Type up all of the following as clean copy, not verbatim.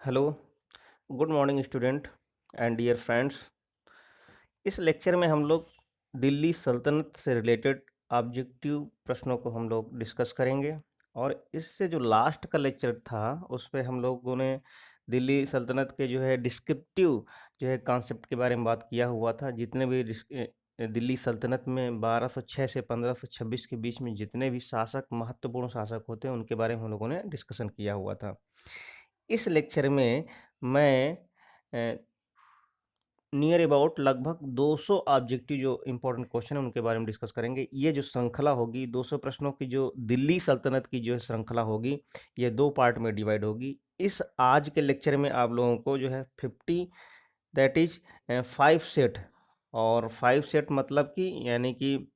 Hello, good morning student and dear friends. इस lecture में हम लोग दिल्ली सल्तनत से रिलेटेड ऑब्जेक्टिव प्रश्नों को हम लोग डिस्कस करेंगे। और इससे जो लास्ट का लेक्चर था उस पे हम लोगों ने दिल्ली सल्तनत के जो है डिस्क्रिप्टिव जो है कॉन्सेप्ट के बारे में बात किया हुआ था। जितने भी दिल्ली सल्तनत में 1206 से 1526 के बीच में जितने भी शासक महत्वपूर्ण शासक होते हैं उनके बारे में हम लोगों ने डिस्कशन किया हुआ था। इस लेक्चर में मैं नियर अबाउट लगभग 200 ऑब्जेक्टिव जो इंपॉर्टेंट क्वेश्चन है उनके बारे में डिस्कस करेंगे। ये जो श्रृंखला होगी 200 प्रश्नों की, जो दिल्ली सल्तनत की जो श्रृंखला होगी, ये दो पार्ट में डिवाइड होगी। इस आज के लेक्चर में आप लोगों को जो है 50 दैट इज 5 सेट, और 5 सेट मतलब कि यानी कि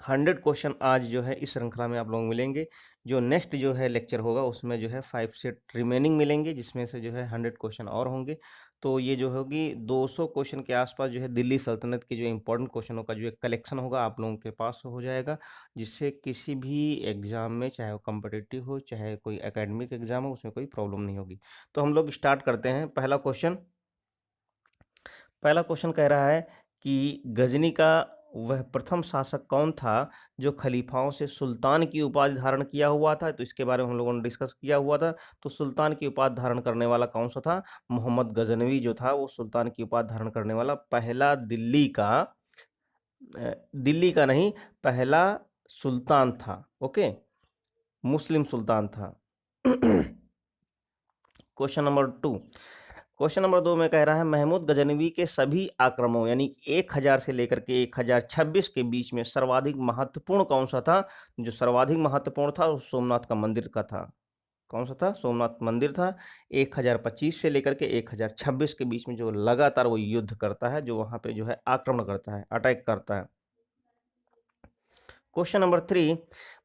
100 क्वेश्चन आज जो है इस श्रृंखला में आप लोग मिलेंगे। जो नेक्स्ट जो है लेक्चर होगा उसमें जो है 5 सेट रिमेनिंग मिलेंगे, जिसमें से जो है 100 क्वेश्चन और होंगे। तो ये जो होगी 200 क्वेश्चन के आसपास जो है दिल्ली सल्तनत के जो इंपॉर्टेंट क्वेश्चनों का जो एक कलेक्शन होगा आप लोगों के पास हो जाएगा, जिससे किसी भी एग्जाम में, चाहे वो कम्पिटिटिव हो चाहे कोई एकेडमिक एग्जाम हो, उसमें कोई प्रॉब्लम नहीं होगी। तो हम लोग स्टार्ट करते हैं। पहला क्वेश्चन कह रहा है कि गजनी का वह प्रथम शासक कौन था जो खलीफाओं से सुल्तान की उपाधि धारण किया हुआ था। तो इसके बारे में हम लोगों ने डिस्कस किया हुआ था। तो सुल्तान की उपाधि धारण करने वाला कौन सा था? मोहम्मद गजनवी जो था वो सुल्तान की उपाधि धारण करने वाला पहला दिल्ली का नहीं, पहला सुल्तान था। ओके, मुस्लिम सुल्तान था। Question number 2। क्वेश्चन नंबर 2 में कह रहा है महमूद गजनवी के सभी आक्रमणों यानी 1000 से लेकर के 1026 के बीच में सर्वाधिक महत्वपूर्ण कौन सा था? जो सर्वाधिक महत्वपूर्ण था वो सोमनाथ का मंदिर का था। कौन सा था? सोमनाथ मंदिर था। 1025 से लेकर के 1026 के बीच में जो लगातार वो युद्ध करता है, जो वहां पे जो है आक्रमण करता है, अटैक करता है। क्वेश्चन नंबर 3,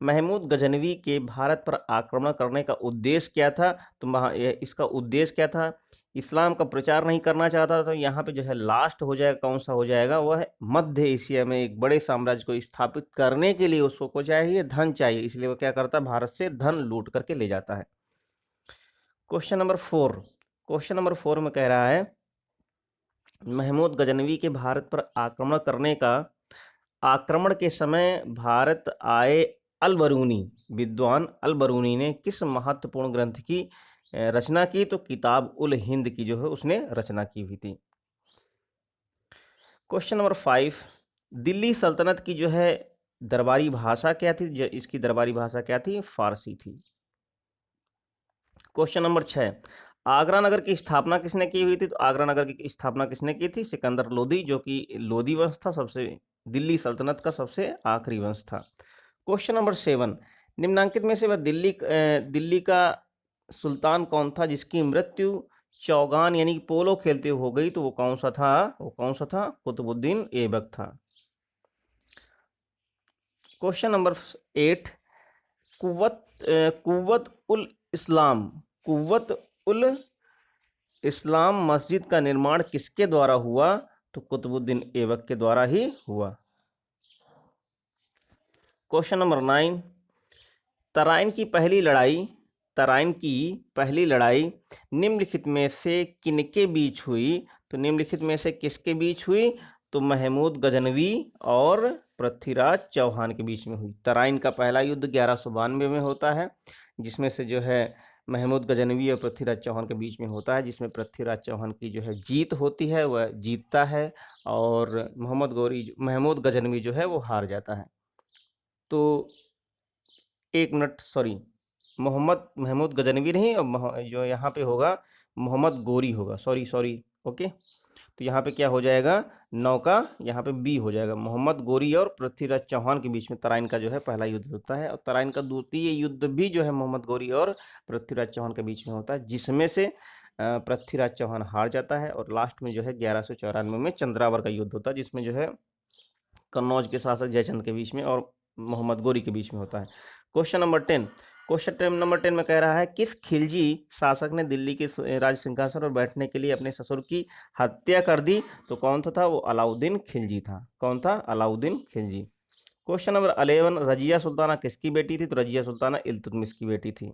महमूद गजनवी के भारत पर आक्रमण करने का उद्देश्य क्या था? तो इसका उद्देश्य क्या था? इस्लाम का प्रचार नहीं करना चाहता। तो यहाँ पे जो है लास्ट हो जाएगा, कौन सा हो जाएगा? वह है मध्य एशिया में एक बड़े साम्राज्य को स्थापित करने के लिए उसको चाहिए धन चाहिए, इसलिए वो क्या करता है? भारत से धन लूट करके ले जाता है। क्वेश्चन नंबर 4 में कह रहा है महमूद गजनवी के भारत पर आक्रमण के समय भारत आए विद्वान अल बरूनी ने किस महत्वपूर्ण ग्रंथ की रचना की? तो किताब उल हिंद की जो है उसने रचना की हुई थी। क्वेश्चन नंबर 5, दिल्ली सल्तनत की जो है दरबारी भाषा क्या थी? इसकी दरबारी भाषा क्या थी? फारसी थी। क्वेश्चन नंबर 6, आगरा नगर की स्थापना किसने की हुई थी? तो आगरा नगर की स्थापना किसने की थी? सिकंदर लोदी, जो कि लोदी वंश था, सबसे दिल्ली सल्तनत का सबसे आखिरी वंश था। क्वेश्चन नंबर 7, निम्नांकित में से वह दिल्ली का सुल्तान कौन था जिसकी मृत्यु चौगान यानी पोलो खेलते हुए हो गई? तो वो कौन सा था? कुतुबुद्दीन ऐबक था। क्वेश्चन नंबर 8, कुव्वत उल इस्लाम कुव्वत उल इस्लाम मस्जिद का निर्माण किसके द्वारा हुआ? तो कुतुबुद्दीन ऐबक के द्वारा ही हुआ। क्वेश्चन नंबर 9, तराइन की पहली लड़ाई निम्नलिखित में से किनके बीच हुई? तो निम्नलिखित में से किसके बीच हुई? तो महमूद गजनवी और पृथ्वीराज चौहान के बीच में हुई। तराइन का पहला युद्ध 1192 में होता है, जिसमें से जो है महमूद गजनवी और पृथ्वीराज चौहान के बीच में होता है, जिसमें पृथ्वीराज चौहान की जो है जीत होती है, वह जीतता है, और महमूद गजनवी जो है वो हार जाता है। तो एक मिनट, सॉरी, मोहम्मद महमूद गजनवी नहीं, और जो यहाँ पे होगा मोहम्मद गोरी होगा। Sorry sorry, okay. तो यहाँ पे क्या हो जाएगा? नौका यहाँ पे बी हो जाएगा। मोहम्मद गोरी और पृथ्वीराज चौहान के बीच में तराइन का जो है पहला युद्ध होता है, और तराइन का द्वितीय युद्ध भी जो है मोहम्मद गोरी और पृथ्वीराज चौहान के बीच में होता है, जिसमें से पृथ्वीराज चौहान हार जाता है, और लास्ट में जो है 1194 में चंद्रावर का युद्ध होता है, जिसमें जो है कन्नौज के शासक जयचंद के बीच में और मोहम्मद गोरी के बीच में होता है। क्वेश्चन नंबर 10 में कह रहा है किस खिलजी शासक ने दिल्ली के राज सिंहासन पर बैठने के लिए अपने ससुर की हत्या कर दी? तो कौन था? वो अलाउद्दीन खिलजी था। कौन था? अलाउद्दीन खिलजी। क्वेश्चन नंबर 11, रजिया सुल्ताना किसकी बेटी थी? तो रजिया सुल्ताना इल्तुतमिश की बेटी थी।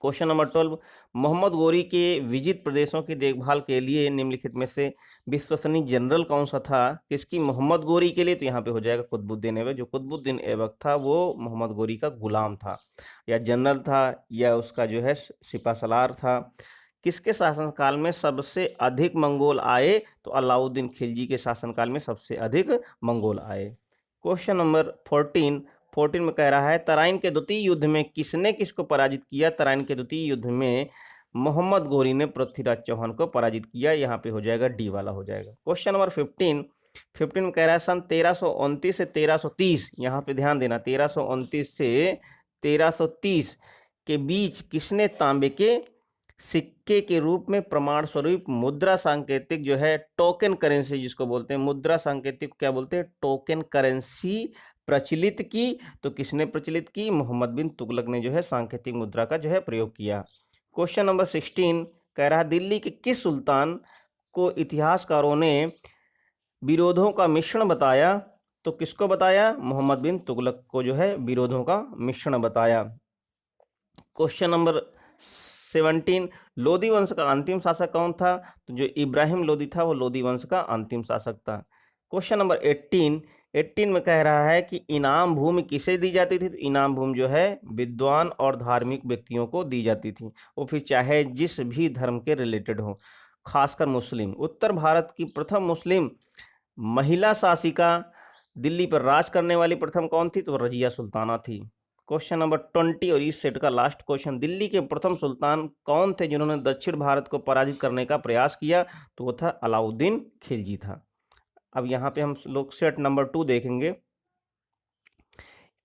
क्वेश्चन नंबर 12, मोहम्मद गोरी के विजित प्रदेशों की देखभाल के लिए निम्नलिखित में से विश्वसनीय जनरल कौन सा था? किसकी? मोहम्मद गोरी के लिए। तो यहाँ पे हो जाएगा कुतुबुद्दीन ऐबक। जो कुतुबुद्दीन ऐबक था वो मोहम्मद गोरी का गुलाम था, या जनरल था, या उसका जो है सिपासलार था। किसके शासनकाल में सबसे अधिक मंगोल आए? तो अलाउद्दीन खिलजी के शासनकाल में सबसे अधिक मंगोल आए। क्वेश्चन नंबर 14 में कह रहा है तराइन के द्वितीय युद्ध में किसने किसको पराजित किया? तराइन के द्वितीय युद्ध में मोहम्मद गोरी ने पृथ्वीराज चौहान को पराजित किया। यहाँ पे हो जाएगा डी वाला हो जाएगा। क्वेश्चन नंबर 15 में कह रहा है सन 1329 से 1330, यहाँ पे ध्यान देना, 1329 से 1330 के बीच किसने तांबे के सिक्के के रूप में प्रमाण स्वरूप मुद्रा सांकेतिक जो है टोकन करेंसी जिसको बोलते हैं, मुद्रा सांकेतिक क्या बोलते हैं? टोकन करेंसी प्रचलित की। तो किसने प्रचलित की? मोहम्मद बिन तुगलक ने जो है सांकेतिक मुद्रा का जो है प्रयोग किया। क्वेश्चन नंबर 16 कह रहा है दिल्ली के किस सुल्तान को इतिहासकारों ने विरोधों का मिश्रण बताया? तो किसको बताया? मोहम्मद बिन तुगलक को जो है विरोधों का मिश्रण बताया। क्वेश्चन नंबर 17, लोदी वंश का अंतिम शासक कौन था? तो जो इब्राहिम लोदी था वो लोदी वंश का अंतिम शासक था। क्वेश्चन नंबर 18 में कह रहा है कि इनाम भूमि किसे दी जाती थी? तो इनाम भूमि जो है विद्वान और धार्मिक व्यक्तियों को दी जाती थी, वो फिर चाहे जिस भी धर्म के रिलेटेड हो, खासकर मुस्लिम। उत्तर भारत की प्रथम मुस्लिम महिला शासिका दिल्ली पर राज करने वाली प्रथम कौन थी? तो रजिया सुल्ताना थी। क्वेश्चन नंबर 20 और इस सेट का लास्ट क्वेश्चन, दिल्ली के प्रथम सुल्तान कौन थे जिन्होंने दक्षिण भारत को पराजित करने का प्रयास किया? तो वो था अलाउद्दीन खिलजी था। अब यहाँ पे हम लोग सेट नंबर 2 देखेंगे।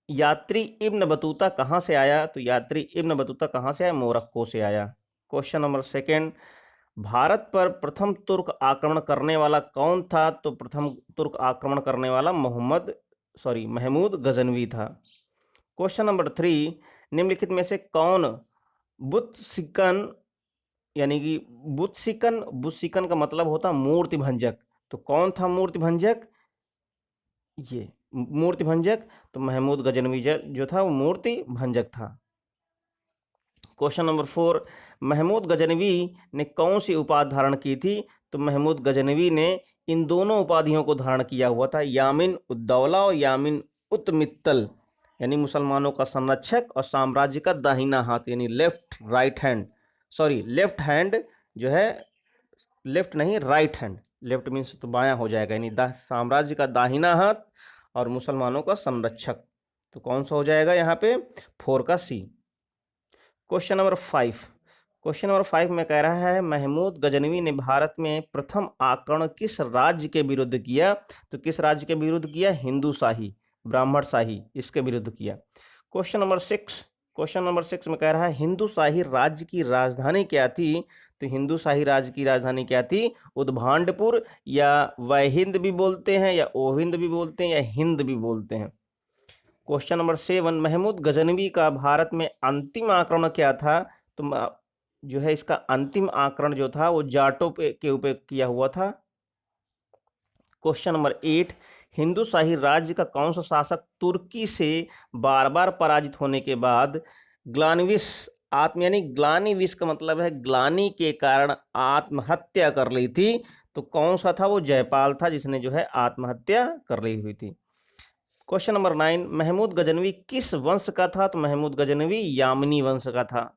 यात्री इब्न बतूता कहाँ से आया? तो यात्री इब्न बतूता कहाँ से आया? मोरक्को से आया। क्वेश्चन नंबर 2, भारत पर प्रथम तुर्क आक्रमण करने वाला कौन था? तो प्रथम तुर्क आक्रमण करने वाला महमूद गजनवी था। क्वेश्चन नंबर 3, निम्नलिखित में से कौन बुत्सिकन यानी कि बुत्सिकन का मतलब होता मूर्ति भंजक, तो कौन था मूर्ति भंजक? ये मूर्ति भंजक, तो महमूद गजनवी जो था वो मूर्ति भंजक था। क्वेश्चन नंबर 4, महमूद गजनवी ने कौन सी उपाधि धारण की थी? तो महमूद गजनवी ने इन दोनों उपाधियों को धारण किया हुआ था, यामिन उद्दौला और यामिन उत मित्तल, यानी मुसलमानों का संरक्षक और साम्राज्य का दाहिना हाथ, यानी लेफ्ट हैंड जो है, लेफ्ट नहीं राइट हैंड, लेफ्ट मीन्स तो बायां हो जाएगा, यानी साम्राज्य का दाहिना हाथ और मुसलमानों का संरक्षक। तो कौन सा हो जाएगा यहाँ पे? 4 का सी। क्वेश्चन नंबर 5 में कह रहा है महमूद गजनवी ने भारत में प्रथम आक्रमण किस राज्य के विरुद्ध किया? तो किस राज्य के विरुद्ध किया? हिंदू शाही, ब्राह्मण शाही, इसके विरुद्ध किया। क्वेश्चन नंबर 6 में कह रहा है हिंदू शाही राज्य की राजधानी क्या थी? तो हिंदू शाही राज्य की राजधानी क्या थी? उद्भांडपुर, या वहिंद भी बोलते हैं, या ओहिंद भी बोलते हैं, या हिंद भी बोलते हैं। क्वेश्चन नंबर 7, महमूद गजनवी का भारत में अंतिम आक्रमण क्या था? तो जो है इसका अंतिम आक्रमण जो था वो जाटों के ऊपर किया हुआ था। क्वेश्चन नंबर 8, हिंदू शाही राज्य का कौन सा शासक तुर्की से बार बार पराजित होने के बाद ग्लानिविश का मतलब है ग्लानि के कारण आत्महत्या कर ली थी? तो कौन सा था? वो जयपाल था जिसने जो है आत्महत्या कर ली हुई थी। क्वेश्चन नंबर 9, महमूद गजनवी किस वंश का था? तो महमूद गजनवी यामिनी वंश का था।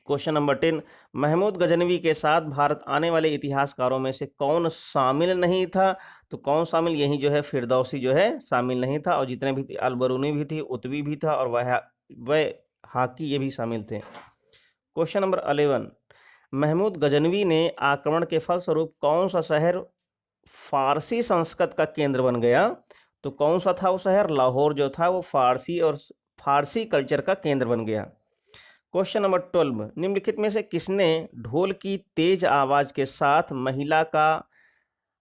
क्वेश्चन नंबर 10, महमूद गजनवी के साथ भारत आने वाले इतिहासकारों में से कौन शामिल नहीं था? तो कौन शामिल? यही जो है फिरदौसी जो है शामिल नहीं था, और जितने भी अलबरूनी भी थी, उतवी भी था, और वह हाकी ये भी शामिल थे। क्वेश्चन नंबर 11, महमूद गजनवी ने आक्रमण के फलस्वरूप कौन सा शहर फारसी संस्कृत का केंद्र बन गया? तो कौन सा था वो शहर? लाहौर जो था वो फारसी कल्चर का केंद्र बन गया। क्वेश्चन नंबर 12, निम्नलिखित में से किसने ढोल की तेज आवाज के साथ महिला का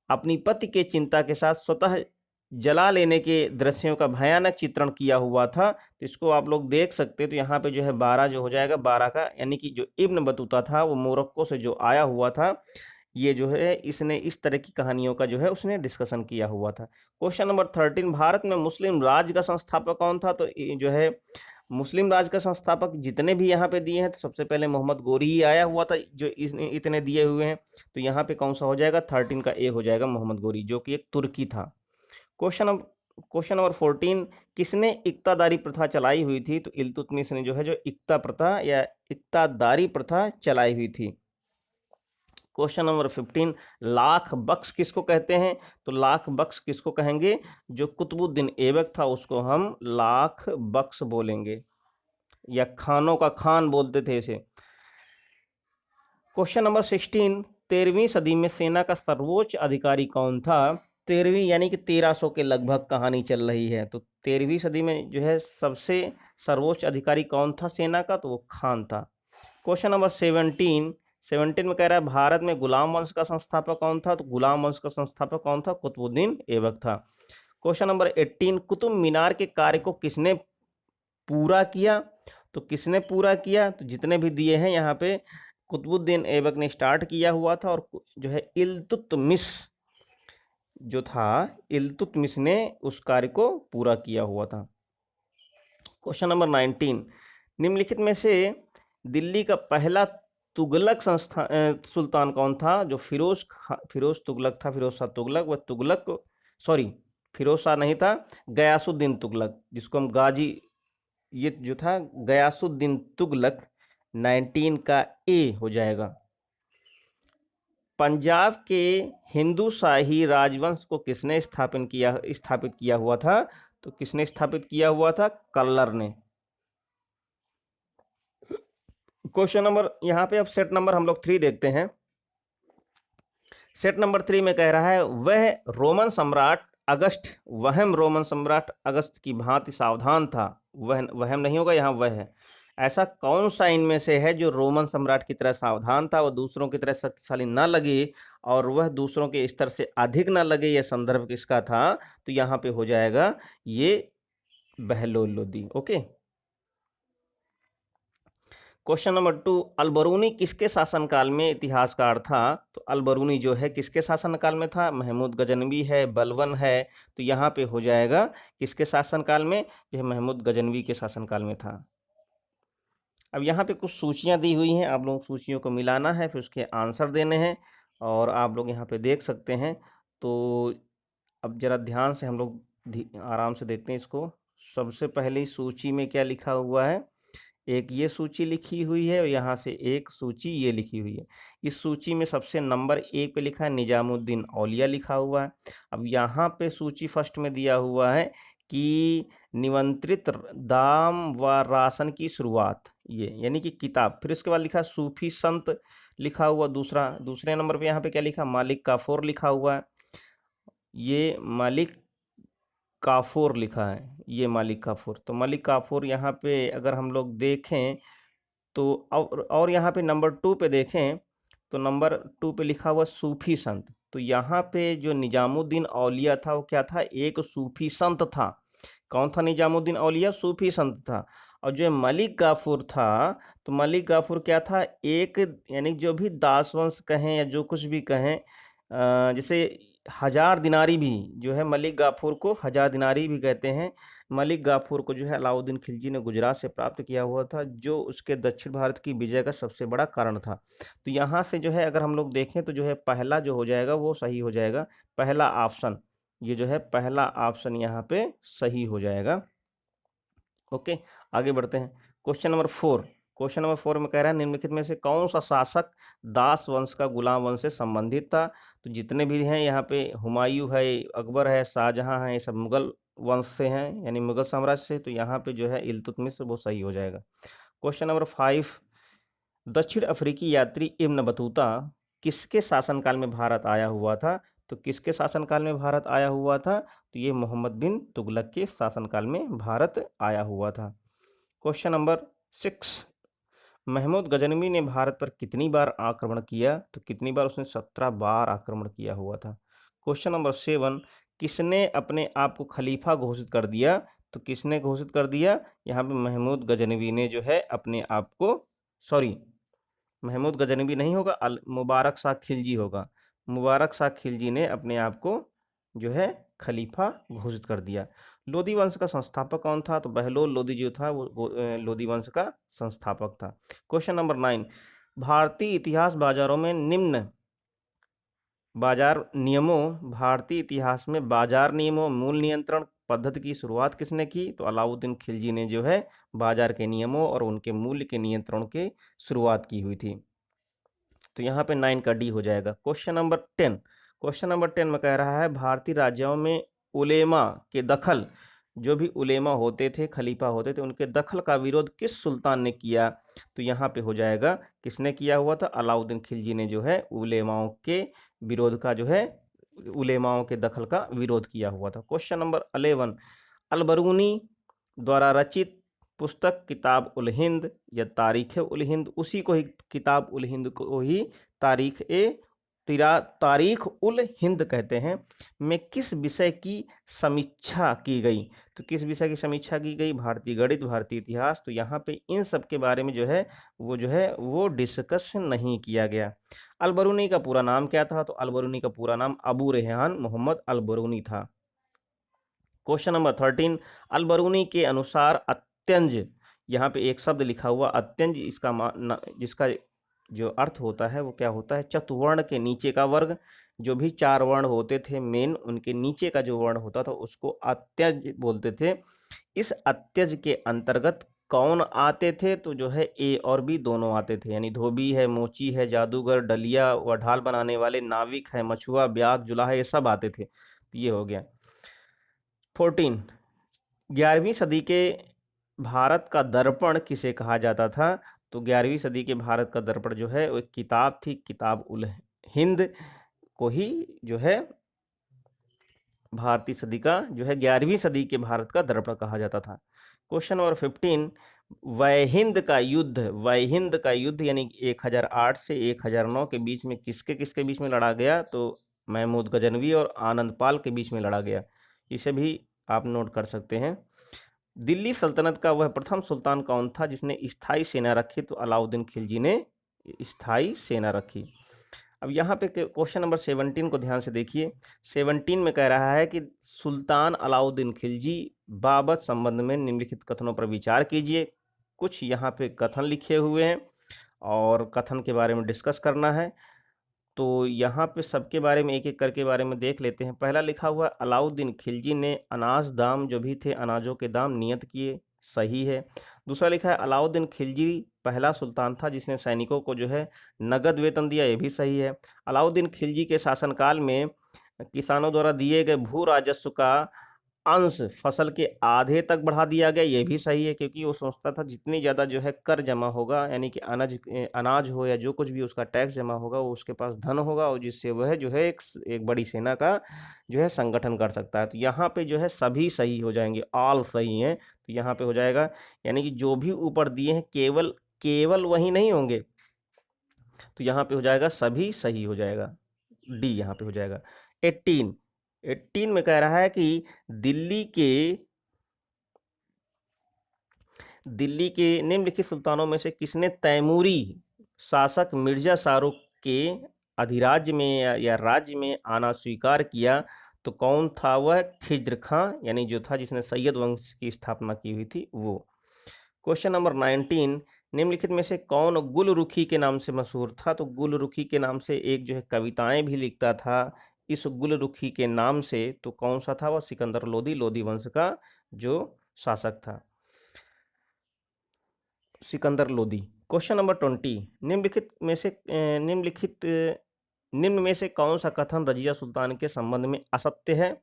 अपनी पति के चिंता के साथ स्वतः जला लेने के दृश्यों का भयानक चित्रण किया हुआ था? तो इसको आप लोग देख सकते हैं। तो यहाँ पे जो है 12 जो हो जाएगा, 12 का, यानी कि जो इब्न बतूता था वो मोरक्को से जो आया हुआ था, ये जो है इसने इस तरह की कहानियों का जो है उसने डिस्कशन किया हुआ था। क्वेश्चन नंबर 13, भारत में मुस्लिम राज्य का संस्थापक कौन था? तो जो है मुस्लिम राज का संस्थापक जितने भी यहाँ पे दिए हैं, तो सबसे पहले मोहम्मद गोरी ही आया हुआ था जो इतने दिए हुए हैं। तो यहाँ पे कौन सा हो जाएगा, 13 का ए हो जाएगा, मोहम्मद गोरी, जो कि एक तुर्की था। क्वेश्चन नंबर 14, किसने इक्तादारी प्रथा चलाई हुई थी? तो इल्तुतमिश ने जो है जो इक्ता प्रथा या इक्तादारी प्रथा चलाई हुई थी। क्वेश्चन नंबर 15, लाख बख्श किसको कहते हैं? तो लाख बख्श किसको कहेंगे? जो कुतुबुद्दीन ऐबक था उसको हम लाख बख्श बोलेंगे, या खानों का खान बोलते थे इसे। क्वेश्चन नंबर 16, 13वीं सदी में सेना का सर्वोच्च अधिकारी कौन था? 13वीं यानी कि 1300 के लगभग कहानी चल रही है। तो 13वीं सदी में जो है सबसे सर्वोच्च अधिकारी कौन था सेना का? तो वो खान था। क्वेश्चन नंबर 17 में कह रहा है भारत में गुलाम वंश का संस्थापक कौन था? तो गुलाम वंश का संस्थापक कौन था? कुतुबुद्दीन ऐबक था। क्वेश्चन नंबर 18, कुतुब मीनार के कार्य को किसने पूरा किया? तो किसने पूरा किया? तो जितने भी दिए हैं यहाँ पे कुतुबुद्दीन ऐबक ने स्टार्ट किया हुआ था, और जो है इल्तुतमिश जो था, इल्तुतमिश ने उस कार्य को पूरा किया हुआ था। क्वेश्चन नंबर 19, निम्नलिखित में से दिल्ली का पहला तुगलक सुल्तान कौन था? जो फिरोज तुगलक था, फिरोज शाह तुगलक। वह तुगलक, सॉरी फिरोज शाह नहीं था, गयासुद्दीन तुगलक, जिसको हम गाजी, ये जो था गयासुद्दीन तुगलक, 19 का ए हो जाएगा। पंजाब के हिंदू शाही राजवंश को किसने स्थापित किया हुआ था? तो किसने स्थापित किया हुआ था? कल्लर ने। क्वेश्चन नंबर, यहाँ पे अब सेट नंबर हम लोग 3 देखते हैं। सेट नंबर 3 में कह रहा है रोमन सम्राट अगस्त की भांति सावधान था। वहम नहीं होगा यहाँ, वह है। ऐसा कौन सा इनमें से है जो रोमन सम्राट की तरह सावधान था, वह दूसरों की तरह शक्तिशाली न लगे और वह दूसरों के स्तर से अधिक न लगे? यह संदर्भ किसका था? तो यहाँ पे हो जाएगा ये Bahlol Lodi. Okay. Question number 2, Al-Biruni किसके शासनकाल में इतिहासकार था? तो अलबरूनी जो है किसके शासनकाल में था? महमूद गजनवी है, बलबन है। तो यहाँ पे हो जाएगा किसके शासनकाल में? यह महमूद गजनवी के शासनकाल में था। अब यहाँ पे कुछ सूचियाँ दी हुई हैं, आप लोग सूचियों को मिलाना है, फिर उसके आंसर देने हैं, और आप लोग यहाँ पे देख सकते हैं। तो अब जरा ध्यान से हम लोग आराम से देखते हैं इसको। सबसे पहले सूची में क्या लिखा हुआ है? एक ये सूची लिखी हुई है और यहाँ से एक सूची ये लिखी हुई है। इस सूची में सबसे नंबर 1 पे लिखा है निजामुद्दीन औलिया लिखा हुआ है। अब यहाँ पे सूची फर्स्ट में दिया हुआ है कि निमंत्रित दाम व राशन की शुरुआत, ये यानी कि किताब। फिर उसके बाद लिखा सूफी संत लिखा हुआ दूसरे नंबर पे यहाँ पे क्या लिखा? मालिक काफूर लिखा हुआ है। ये मालिक काफूर लिखा है, ये मालिक काफूर। तो मालिक काफूर यहाँ पे अगर हम लोग देखें तो और यहाँ पे नंबर 2 पे देखें तो नंबर 2 पे लिखा हुआ सूफी संत। तो यहाँ पे जो निजामुद्दीन औलिया था वो क्या था? एक सूफी संत था। कौन था निजामुद्दीन औलिया? सूफी संत था। और जो मलिक गाफूर था, तो मलिक गाफूर क्या था? एक यानी जो भी दासवंश कहें या जो कुछ भी कहें, जैसे हजार दिनारी भी जो है, मलिक गाफूर को हजार दिनारी भी कहते हैं। मलिक गाफूर को जो है अलाउद्दीन खिलजी ने गुजरात से प्राप्त किया हुआ था, जो उसके दक्षिण भारत की विजय का सबसे बड़ा कारण था। तो यहाँ से जो है अगर हम लोग देखें तो जो है पहला जो हो जाएगा वो सही हो जाएगा, पहला ऑप्शन। ये जो है पहला ऑप्शन यहाँ पे सही हो जाएगा। ओके, आगे बढ़ते हैं। क्वेश्चन नंबर 4 में कह रहा है निम्नलिखित में से कौन सा शासक दास वंश का गुलाम वंश से संबंधित था? तो जितने भी हैं यहाँ पे हुमायूं है, अकबर है, शाहजहां है, ये सब मुगल वंश से हैं, यानी मुगल साम्राज्य से। तो यहाँ पे जो है इल्तुतमिश वो सही हो जाएगा। क्वेश्चन नंबर 5, दक्षिण अफ्रीकी यात्री इब्न बतूता किसके शासनकाल में भारत आया हुआ था? तो किसके शासनकाल में भारत आया हुआ था? तो ये मोहम्मद बिन तुगलक के शासनकाल में भारत आया हुआ था। क्वेश्चन नंबर 6, महमूद गजनवी ने भारत पर कितनी बार आक्रमण किया? तो कितनी बार? उसने 17 बार आक्रमण किया हुआ था। क्वेश्चन नंबर 7, किसने अपने आप को खलीफा घोषित कर दिया? तो किसने घोषित कर दिया? यहाँ पे महमूद गजनवी ने जो है अपने आप को, सॉरी महमूद गजनवी नहीं होगा, मुबारक शाह खिलजी होगा। मुबारक शाह खिलजी ने अपने आप को जो है खलीफा घोषित कर दिया। लोदी वंश का संस्थापक कौन था? तो बहलोल लोदी जो था वो लोदी वंश का संस्थापक था। क्वेश्चन नंबर 9, भारतीय इतिहास बाजारों में निम्न बाजार नियमों भारतीय इतिहास में बाजार नियमों मूल नियंत्रण पद्धति की शुरुआत किसने की? तो अलाउद्दीन खिलजी ने जो है बाजार के नियमों और उनके मूल्य के नियंत्रण की शुरुआत की हुई थी। तो यहाँ पे 9 का डी हो जाएगा। क्वेश्चन नंबर 10 में कह रहा है भारतीय राज्यों में उलेमा के दखल, जो भी उलेमा होते थे, खलीफा होते थे, उनके दखल का विरोध किस सुल्तान ने किया? तो यहाँ पे हो जाएगा किसने किया हुआ था? अलाउद्दीन खिलजी ने जो है उलेमाओं के विरोध का जो है उलेमाओं के दखल का विरोध किया हुआ था। क्वेश्चन नंबर 11, अलबरूनी द्वारा रचित पुस्तक किताब उल हिंद या तारीख उल हिंद, उसी को ही किताब उल हिंद को ही तारीख उल हिंद कहते हैं, में किस विषय की समीक्षा की गई? तो किस विषय की समीक्षा की गई? भारतीय गणित, भारतीय इतिहास। तो यहाँ पे इन सब के बारे में जो है वो डिस्कस नहीं किया गया। अलबरूनी का पूरा नाम क्या था? तो अलबरूनी का पूरा नाम अबू रेहान मोहम्मद अलबरूनी था। क्वेश्चन नंबर 13, अलबरूनी के अनुसार अत्यंज, यहाँ पे एक शब्द लिखा हुआ अत्यंज, जिसका जो अर्थ होता है वो क्या होता है? चतुवर्ण के नीचे का वर्ग। जो भी 4 वर्ण होते थे मेन, उनके नीचे का जो वर्ण होता था उसको अत्यज बोलते थे। इस अत्यज के अंतर्गत कौन आते थे? तो जो है ए और बी दोनों आते थे, यानी धोबी है, मोची है, जादूगर, डलिया व ढाल बनाने वाले, नाविक है, मछुआ, ब्याग, जुलाहा, ये सब आते थे। ये हो गया। 14, 11वीं सदी के भारत का दर्पण किसे कहा जाता था? तो 11वीं सदी के भारत का दर्पण जो है वो एक किताब थी, किताब उल हिंद को ही जो है भारतीय सदी का जो है 11वीं सदी के भारत का दर्पण कहा जाता था। क्वेश्चन नंबर 15, वयहिंद का युद्ध यानी 1008 से 1009 के बीच में किसके किसके बीच में लड़ा गया? तो महमूद गजनवी और आनंद पाल के बीच में लड़ा गया। इसे भी आप नोट कर सकते हैं। दिल्ली सल्तनत का वह प्रथम सुल्तान कौन था जिसने स्थायी सेना रखी? तो अलाउद्दीन खिलजी ने स्थायी सेना रखी। अब यहाँ पे क्वेश्चन नंबर 17 को ध्यान से देखिए। 17 में कह रहा है कि सुल्तान अलाउद्दीन खिलजी बाबत संबंध में निम्नलिखित कथनों पर विचार कीजिए। कुछ यहाँ पे कथन लिखे हुए हैं और कथन के बारे में डिस्कस करना है। तो यहाँ पे सबके बारे में एक एक करके बारे में देख लेते हैं। पहला लिखा हुआ है अलाउद्दीन खिलजी ने अनाज दाम जो भी थे अनाजों के दाम नियत किए, सही है। दूसरा लिखा है अलाउद्दीन खिलजी पहला सुल्तान था जिसने सैनिकों को जो है नगद वेतन दिया, ये भी सही है। अलाउद्दीन खिलजी के शासनकाल में किसानों द्वारा दिए गए भू राजस्व का अंश फसल के आधे तक बढ़ा दिया गया, ये भी सही है, क्योंकि वो सोचता था जितनी ज़्यादा जो है कर जमा होगा, यानी कि अनाज हो या जो कुछ भी उसका टैक्स जमा होगा, वो उसके पास धन होगा और जिससे वह जो है एक बड़ी सेना का जो है संगठन कर सकता है। तो यहाँ पे जो है सभी सही हो जाएंगे, ऑल सही हैं। तो यहाँ पे हो जाएगा, यानी कि जो भी ऊपर दिए हैं केवल वही नहीं होंगे। तो यहाँ पे हो जाएगा सभी सही हो जाएगा, डी यहाँ पे हो जाएगा। 18 में कह रहा है कि दिल्ली के निम्नलिखित सुल्तानों में से किसने तैमूरी शासक मिर्जा शाहरुख के अधिराज्य में या राज्य में आना स्वीकार किया? तो कौन था वह? खिज्र खां, यानी जो था जिसने सैयद वंश की स्थापना की हुई थी वो। क्वेश्चन नंबर 19, निम्नलिखित में से कौन गुलरुखी के नाम से मशहूर था? तो गुलरुखी के नाम से एक जो है कविताएं भी लिखता था इस गुलरुखी के नाम से, तो कौन सा था? वह सिकंदर लोदी वंश का जो शासक था, सिकंदर लोदी। क्वेश्चन नंबर 20, निम्न में से कौन सा कथन रजिया सुल्तान के संबंध में असत्य है?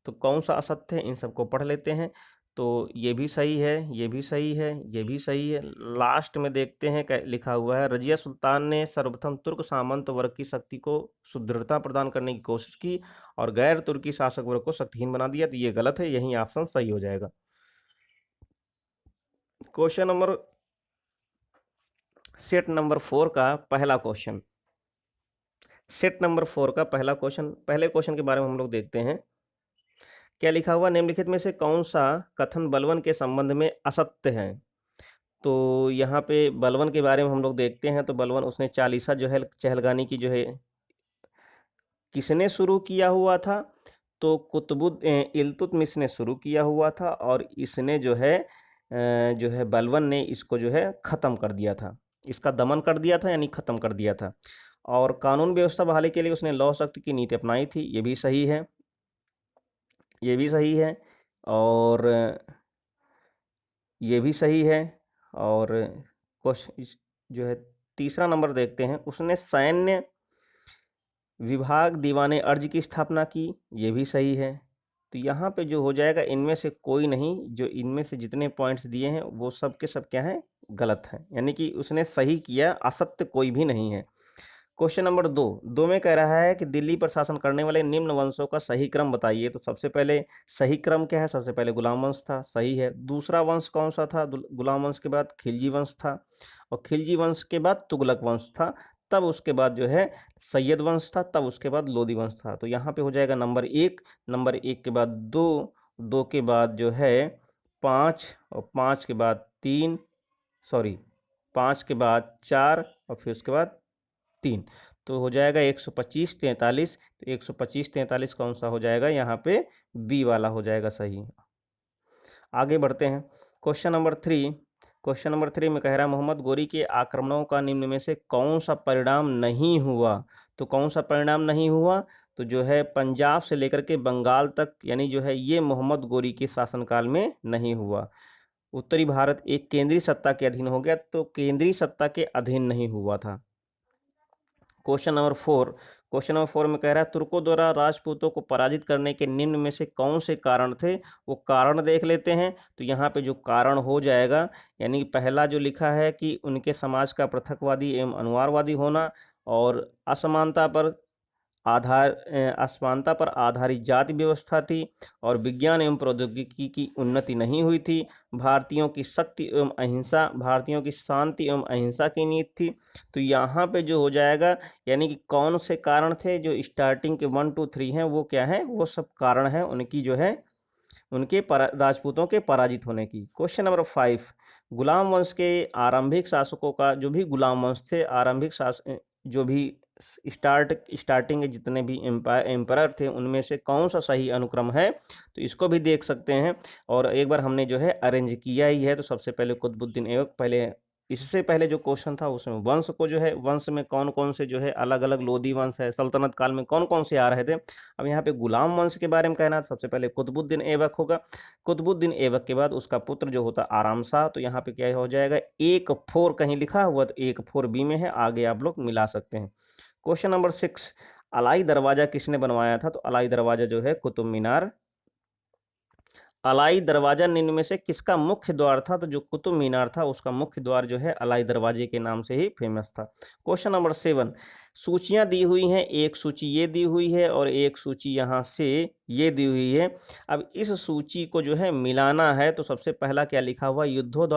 तो कौन सा असत्य है, इन सबको पढ़ लेते हैं। तो ये भी सही है, ये भी सही है, ये भी सही है। लास्ट में देखते हैं क्या लिखा हुआ है। रजिया सुल्तान ने सर्वप्रथम तुर्क सामंत वर्ग की शक्ति को सुदृढ़ता प्रदान करने की कोशिश की और गैर तुर्की शासक वर्ग को शक्तिहीन बना दिया। तो ये गलत है, यही ऑप्शन सही हो जाएगा। क्वेश्चन नंबर सेट नंबर 4 का पहला क्वेश्चन, पहले क्वेश्चन के बारे में हम लोग देखते हैं। क्या लिखा हुआ? निम्नलिखित में से कौन सा कथन बलवन के संबंध में असत्य है? तो यहाँ पे बलवन के बारे में हम लोग देखते हैं। तो बलवन उसने चालीसा जो है चहलगानी की जो है किसने शुरू किया हुआ था? तो इल्तुतमिश ने शुरू किया हुआ था और इसने जो है बलबन ने इसको जो है ख़त्म कर दिया था, इसका दमन कर दिया था यानी ख़त्म कर दिया था। और कानून व्यवस्था बहाली के लिए उसने लौह शक्ति की नीति अपनाई थी, ये भी सही है, ये भी सही है, और ये भी सही है। और क्वेश्चन जो है तीसरा नंबर देखते हैं, उसने सैन्य विभाग दीवाने अर्ज की स्थापना की, ये भी सही है। तो यहाँ पे जो हो जाएगा, इनमें से कोई नहीं, जो इनमें से जितने पॉइंट्स दिए हैं वो सब के सब क्या है, गलत है, यानी कि उसने सही किया, असत्य कोई भी नहीं है। क्वेश्चन नंबर 2 में कह रहा है कि दिल्ली पर शासन करने वाले निम्न वंशों का सही क्रम बताइए। तो सबसे पहले सही क्रम क्या है, सबसे पहले गुलाम वंश था, सही है। दूसरा वंश कौन सा था, गुलाम वंश के बाद खिलजी वंश था, और खिलजी वंश के बाद तुगलक वंश था, तब उसके बाद जो है सैयद वंश था, तब उसके बाद लोदी वंश था। तो यहाँ पे हो जाएगा नंबर 1 के बाद 2 के बाद जो है 5, और 5 के बाद 3, सॉरी 5 के बाद 4, और फिर उसके बाद 3। तो हो जाएगा 125 43। तो 125 43 कौन सा हो जाएगा, यहाँ पे बी वाला हो जाएगा सही। आगे बढ़ते हैं। क्वेश्चन नंबर 3 में कह रहा है मोहम्मद गोरी के आक्रमणों का निम्न में से कौन सा परिणाम नहीं हुआ। तो कौन सा परिणाम नहीं हुआ, तो जो है पंजाब से लेकर के बंगाल तक, यानी जो है ये मोहम्मद गोरी के शासनकाल में नहीं हुआ। उत्तरी भारत एक केंद्रीय सत्ता के अधीन हो गया, तो केंद्रीय सत्ता के अधीन नहीं हुआ था। क्वेश्चन नंबर 4 में कह रहा है तुर्कों द्वारा राजपूतों को पराजित करने के निम्न में से कौन से कारण थे, वो कारण देख लेते हैं। तो यहाँ पे जो कारण हो जाएगा, यानी पहला जो लिखा है कि उनके समाज का पृथकवादी एवं अनुवारवादी होना, और असमानता पर आधारित जाति व्यवस्था थी, और विज्ञान एवं प्रौद्योगिकी की उन्नति नहीं हुई थी। भारतीयों की शांति एवं अहिंसा की नीति थी। तो यहाँ पे जो हो जाएगा, यानी कि कौन से कारण थे, जो स्टार्टिंग के 1 2 3 हैं, वो क्या है, वो सब कारण है उनकी जो है राजपूतों के पराजित होने की। क्वेश्चन नंबर 5, गुलाम वंश के आरंभिक शासकों का, जो भी गुलाम वंश थे, जो भी स्टार्टिंग के जितने भी एम्पायर थे, उनमें से कौन सा सही अनुक्रम है, तो इसको भी देख सकते हैं। और एक बार हमने जो है अरेंज किया ही है। तो सबसे पहले कुतुबुद्दीन ऐबक, पहले इससे पहले जो क्वेश्चन था उसमें वंश को जो है, वंश में कौन कौन से जो है अलग अलग लोधी वंश है, सल्तनत काल में कौन कौन से आ रहे थे। अब यहाँ पे गुलाम वंश के बारे में कहना, सबसे पहले कुतुबुद्दीन ऐबक होगा। कुतुबुद्दीन ऐबक के बाद उसका पुत्र जो होता आराम शाह। तो यहाँ पे क्या हो जाएगा, 1-4 कहीं लिखा हुआ, तो 1-4 बी में है, आगे आप लोग मिला सकते हैं। क्वेश्चन नंबर 6, अलाई दरवाजा किसने बनवाया था। तो अलाई दरवाजा जो है कुतुब मीनार। अलाई दरवाजा निम्न में से किसका मुख्य द्वार था। तो जो कुतुब मीनार था उसका मुख्य द्वार जो है अलाई दरवाजे के नाम से ही फेमस था। क्वेश्चन नंबर 7, सूचियां दी हुई हैं, एक सूची ये दी हुई है और एक सूची यहाँ से ये दी हुई है। अब इस सूची को जो है मिलाना है। तो सबसे पहला क्या लिखा हुआ, हिंदुओं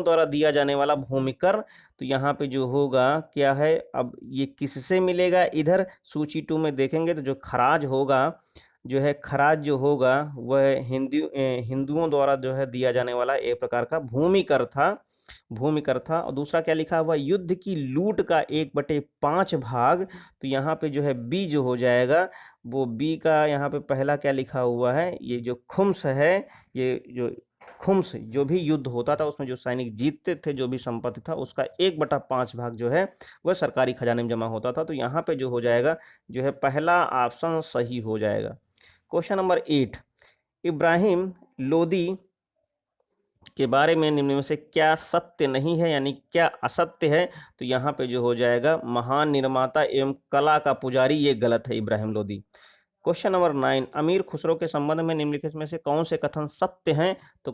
द्वारा दिया जाने वाला भूमि कर। तो यहाँ पे जो होगा क्या है, अब ये किससे मिलेगा, इधर सूची 2 में देखेंगे तो खराज जो होगा वह हिंदुओं द्वारा जो है दिया जाने वाला एक प्रकार का भूमि कर था। और दूसरा क्या लिखा हुआ, युद्ध की लूट का 1/5 भाग। तो यहाँ पे जो है बी जो हो जाएगा, वो बी का यहाँ पे पहला क्या लिखा हुआ है, ये जो खुम्स है, ये जो खुम्स, जो भी युद्ध होता था उसमें जो सैनिक जीतते थे, जो भी संपत्ति था उसका 1/5 भाग जो है वह सरकारी खजाने में जमा होता था। तो यहाँ पे जो हो जाएगा, जो है पहला ऑप्शन सही हो जाएगा। क्वेश्चन नंबर 8, इब्राहिम लोदी के बारे में निम्न में से क्या सत्य नहीं है, यानी क्या असत्य है। तो यहाँ पे जो हो जाएगा, महान निर्माता एवं कला का पुजारी, ये गलत है इब्राहिम लोदी। क्वेश्चन नंबर 9, अमीर खुसरो के संबंध में निम्नलिखित में से कौन से कथन सत्य हैं। तो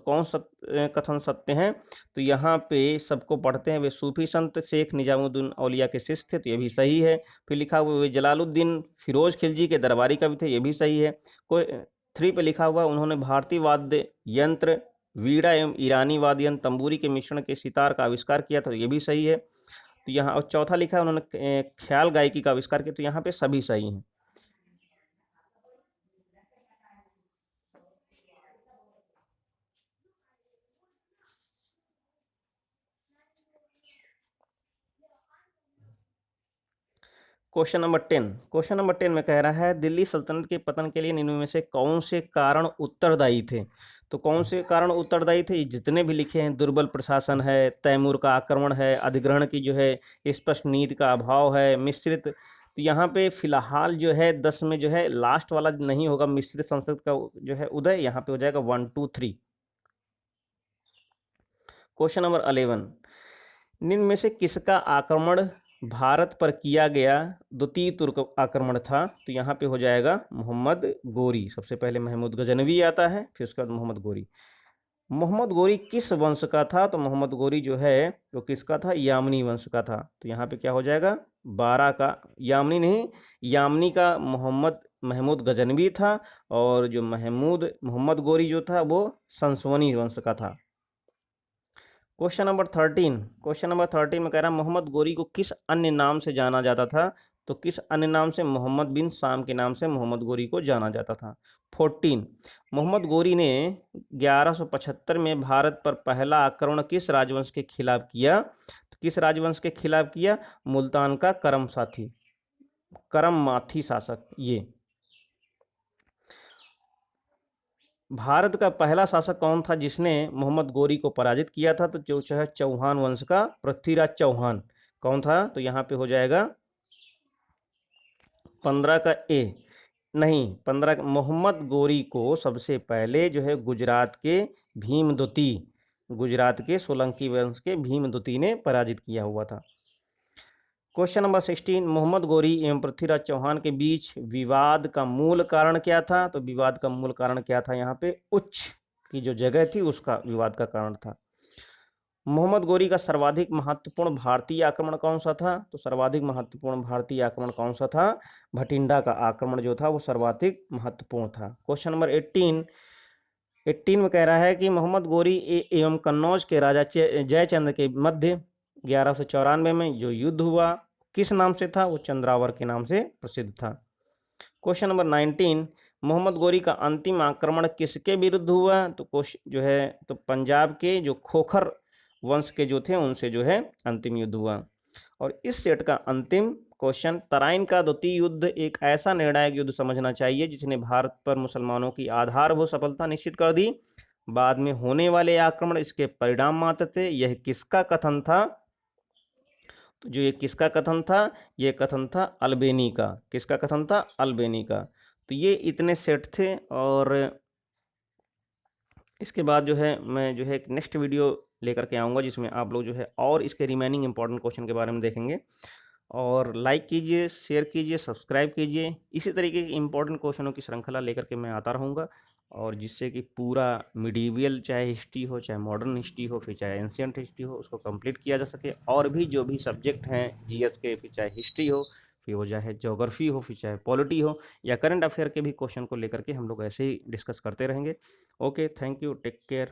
कथन सत्य हैं, तो यहाँ पे सबको पढ़ते हैं, वे सूफी संत शेख निजामुद्दीन औलिया के शिष्य थे, तो ये भी सही है। फिर लिखा हुआ वे जलालुद्दीन फिरोज खिलजी के दरबारी कवि थे, ये भी सही है। कोई 3 पे लिखा हुआ उन्होंने भारतीय वाद्य यंत्र वीणा एवं ईरानी वाद्य यंत्र तंबूरी के मिश्रण के सितार का आविष्कार किया था, तो ये भी सही है। तो यहाँ और चौथा लिखा है उन्होंने ख्याल गायकी का आविष्कार किया, तो यहाँ पे सभी सही हैं। क्वेश्चन नंबर 10 में कह रहा है दिल्ली सल्तनत के पतन के लिए निम्न में से कौन से कारण उत्तरदायी थे। तो कौन से कारण उत्तरदायी थे, जितने भी लिखे हैं, दुर्बल प्रशासन है, तैमूर का आक्रमण है, अधिग्रहण की जो है स्पष्ट नीति का अभाव है, मिश्रित। तो यहाँ पे फिलहाल जो है 10 में जो है लास्ट वाला नहीं होगा, मिश्रित संसद का जो है उदय, यहाँ पे हो जाएगा 1 2 3। क्वेश्चन नंबर 11, निम्न में से किसका आक्रमण भारत पर किया गया द्वितीय तुर्क आक्रमण था। तो यहाँ पे हो जाएगा मोहम्मद गोरी। सबसे पहले महमूद गजनवी आता है, फिर उसके बाद मोहम्मद गोरी। मोहम्मद गोरी किस वंश का था। तो मोहम्मद गोरी जो है वो किसका था, यामनी वंश का था। तो यहाँ पे क्या हो जाएगा 12 का, यामनी नहीं, यामनी का महमूद गजनवी था, और जो मोहम्मद गोरी जो था वो संसवनी वंश का था। क्वेश्चन नंबर 13 में कह रहा है मोहम्मद गोरी को किस अन्य नाम से जाना जाता था। तो किस अन्य नाम से, मोहम्मद बिन शाम के नाम से मोहम्मद गोरी को जाना जाता था। 14, मोहम्मद गोरी ने 1175 में भारत पर पहला आक्रमण किस राजवंश के खिलाफ किया। तो किस राजवंश के खिलाफ किया, मुल्तान का करममाथी शासक। ये भारत का पहला शासक कौन था जिसने मोहम्मद गोरी को पराजित किया था। तो जो है चौहान वंश का पृथ्वीराज चौहान कौन था। तो यहाँ पे हो जाएगा 15 का ए, नहीं 15, मोहम्मद गोरी को सबसे पहले जो है गुजरात के सोलंकी वंश के भीमदूती ने पराजित किया हुआ था। क्वेश्चन नंबर 16, मोहम्मद गोरी एवं पृथ्वीराज चौहान के बीच विवाद का मूल कारण क्या था। तो विवाद का मूल कारण क्या था, यहाँ पे उच्च की जो जगह थी उसका विवाद का कारण था। मोहम्मद गोरी का सर्वाधिक महत्वपूर्ण भारतीय आक्रमण कौन सा था। तो सर्वाधिक महत्वपूर्ण भारतीय आक्रमण कौन सा था, भटिंडा का आक्रमण जो था वो सर्वाधिक महत्वपूर्ण था। क्वेश्चन नंबर 18 में कह रहा है कि मोहम्मद गोरी एवं कन्नौज के राजा जयचंद के मध्य 1194 में जो युद्ध हुआ किस नाम से था, वो चंद्रावर के नाम से प्रसिद्ध था। क्वेश्चन नंबर 19, मोहम्मद गोरी का अंतिम आक्रमण किसके विरुद्ध हुआ। तो जो है तो पंजाब के जो खोखर वंश के जो थे उनसे जो है अंतिम युद्ध हुआ। और इस सेट का अंतिम क्वेश्चन, तराइन का द्वितीय युद्ध एक ऐसा निर्णायक युद्ध समझना चाहिए जिसने भारत पर मुसलमानों की आधारभूत सफलता निश्चित कर दी। बाद में होने वाले आक्रमण इसके परिणाम मात्र थे। यह किसका कथन था। तो जो ये किसका कथन था, ये कथन था अल्बेनी का। किसका कथन था, अल्बेनी का। तो ये इतने सेट थे। और इसके बाद जो है मैं जो है एक नेक्स्ट वीडियो लेकर के आऊँगा जिसमें आप लोग जो है और इसके रिमेनिंग इंपॉर्टेंट क्वेश्चन के बारे में देखेंगे। और लाइक कीजिए, शेयर कीजिए, सब्सक्राइब कीजिए। इसी तरीके के इंपॉर्टेंट क्वेश्चनों की श्रृंखला लेकर के मैं आता रहूँगा, और जिससे कि पूरा मिडीवियल चाहे हिस्ट्री हो, चाहे मॉडर्न हिस्ट्री हो, फिर चाहे एंशियंट हिस्ट्री हो, उसको कंप्लीट किया जा सके। और भी जो भी सब्जेक्ट हैं जीएस के, फिर चाहे हिस्ट्री हो, फिर वो चाहे ज्योग्राफी हो, फिर चाहे पॉलिटी हो, या करंट अफेयर के भी क्वेश्चन को लेकर के हम लोग ऐसे ही डिस्कस करते रहेंगे। Okay, thank you, take care.